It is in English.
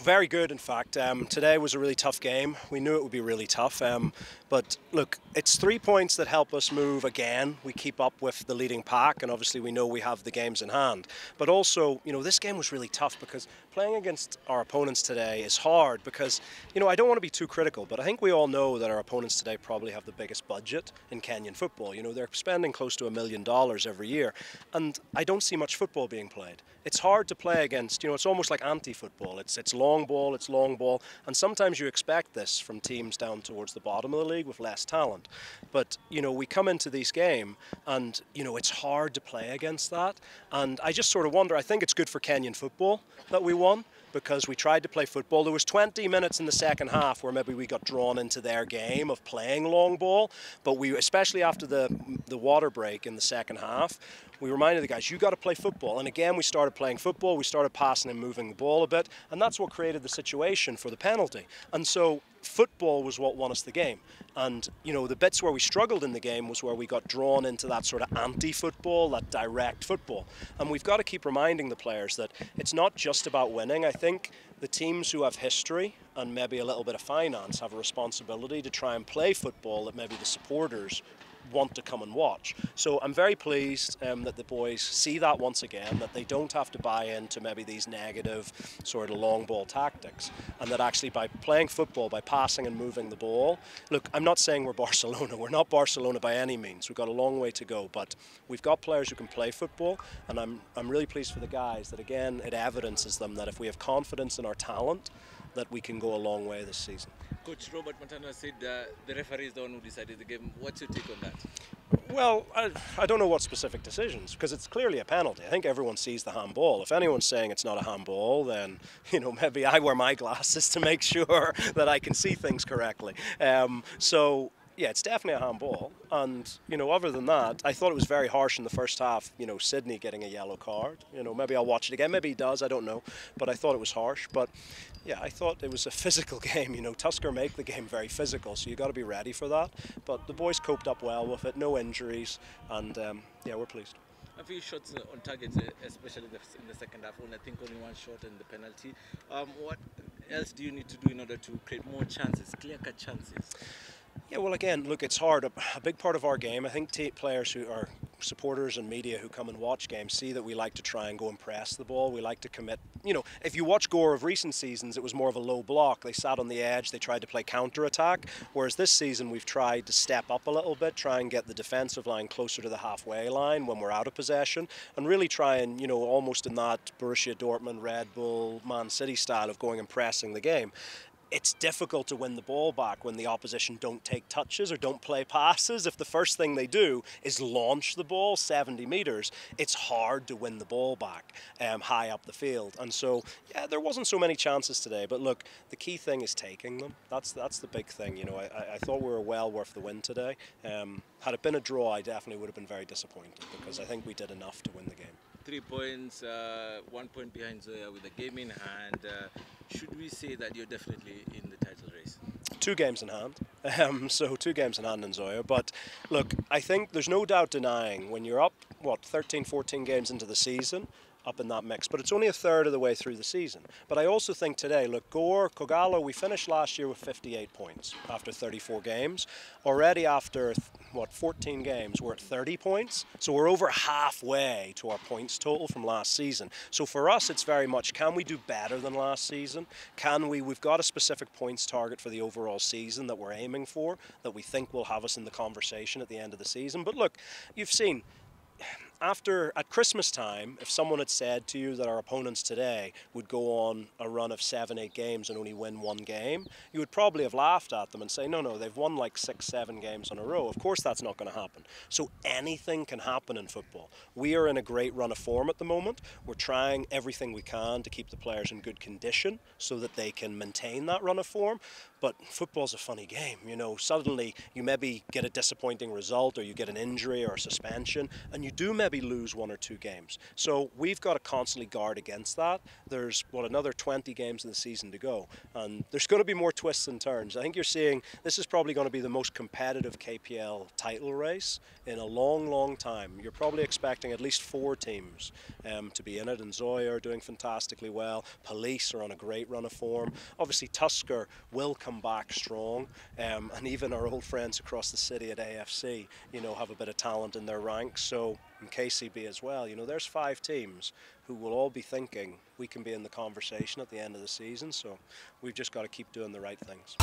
Very good, in fact. Today was a really tough game. We knew it would be really tough. But look, it's 3 points that help us move again. We keep up with the leading pack, and obviously we know we have the games in hand. But also, this game was really tough because playing against our opponents today is hard because, I don't want to be too critical, but I think we all know that our opponents today probably have the biggest budget in Kenyan football. They're spending close to $1 million every year, and I don't see much football being played. It's hard to play against, it's almost like anti-football. It's long ball, and sometimes you expect this from teams down towards the bottom of the league with less talent. But, we come into this game and, it's hard to play against that. And I just sort of wonder, I think it's good for Kenyan football that we won, because we tried to play football. There was 20 minutes in the second half where maybe we got drawn into their game of playing long ball, but we, especially after the water break in the second half, we reminded the guys, you got to play football. And again, we started playing football, we started passing and moving the ball a bit, and that's what created the situation for the penalty. And so football was what won us the game. And, the bits where we struggled in the game was where we got drawn into that sort of anti-football, that direct football. And we've got to keep reminding the players that it's not just about winning. I think the teams who have history and maybe a little bit of finance have a responsibility to try and play football that maybe the supporters want to come and watch. So I'm very pleased that the boys see that once again, that they don't have to buy into maybe these negative sort of long ball tactics, and that actually by playing football, by passing and moving the ball, look, I'm not saying we're Barcelona, we're not Barcelona by any means, we've got a long way to go, but we've got players who can play football, and I'm really pleased for the guys that again it evidences them that if we have confidence in our talent, that we can go a long way this season. Coach Robert Montana said the referee is the one who decided the game. What's your take on that? Well, I don't know what specific decisions, because it's clearly a penalty. I think everyone sees the handball. If anyone's saying it's not a handball, then, maybe I wear my glasses to make sure that I can see things correctly. Yeah, it's definitely a handball. And, other than that, I thought it was very harsh in the first half, Sydney getting a yellow card. Maybe I'll watch it again. Maybe he does, I don't know. But I thought it was harsh. But, yeah, I thought it was a physical game. Tusker make the game very physical, so you got to be ready for that. But the boys coped up well with it, no injuries, and, yeah, we're pleased. A few shots on target, especially in the second half. I think only one shot and the penalty. What else do you need to do in order to create more chances, clear-cut chances? Yeah, well, again, look, it's hard. A big part of our game, I think players who are supporters and media who come and watch games see that we like to try and go and press the ball. We like to commit. If you watch Gore of recent seasons, it was more of a low block. They sat on the edge. They tried to play counter-attack, whereas this season we've tried to step up a little bit, try and get the defensive line closer to the halfway line when we're out of possession, and really try and, almost in that Borussia Dortmund, Red Bull, Man City style of going and pressing the game. It's difficult to win the ball back when the opposition don't take touches or don't play passes. If the first thing they do is launch the ball 70 metres, it's hard to win the ball back high up the field. And so, yeah, there wasn't so many chances today. But look, the key thing is taking them. That's the big thing. I thought we were well worth the win today. Had it been a draw, I definitely would have been very disappointed because I think we did enough to win the game. 3 points, 1 point behind Zoya with the game in hand. Should we say that you're definitely in the title race? 2 games in hand, so 2 games in hand in Zoya. But look, I think there's no doubt denying when you're up, 13, 14 games into the season, up in that mix, but it's only a third of the way through the season. But I also think today, look, Kogalo, we finished last year with 58 points after 34 games. Already after, 14 games, we're at 30 points. So we're over halfway to our points total from last season. So for us, it's very much, can we do better than last season? We've got a specific points target for the overall season that we're aiming for, that we think will have us in the conversation at the end of the season. But look, you've seen, at Christmas time, if someone had said to you that our opponents today would go on a run of 7, 8 games and only win 1 game, you would probably have laughed at them and say, no, they've won like 6, 7 games in a row. Of course that's not going to happen. So anything can happen in football. We are in a great run of form at the moment. We're trying everything we can to keep the players in good condition so that they can maintain that run of form. But football's a funny game, you know. Suddenly you maybe get a disappointing result, or you get an injury or a suspension, and you do maybe lose 1 or 2 games. So we've got to constantly guard against that. There's, another 20 games in the season to go, and there's going to be more twists and turns. I think you're seeing this is probably going to be the most competitive KPL title race in a long, long time. You're probably expecting at least 4 teams to be in it, and Zoya are doing fantastically well. Police are on a great run of form. Obviously Tusker will come back strong, and even our old friends across the city at AFC, you know, have a bit of talent in their ranks. So, in KCB as well, you know, there's 5 teams who will all be thinking we can be in the conversation at the end of the season. So we've just got to keep doing the right things.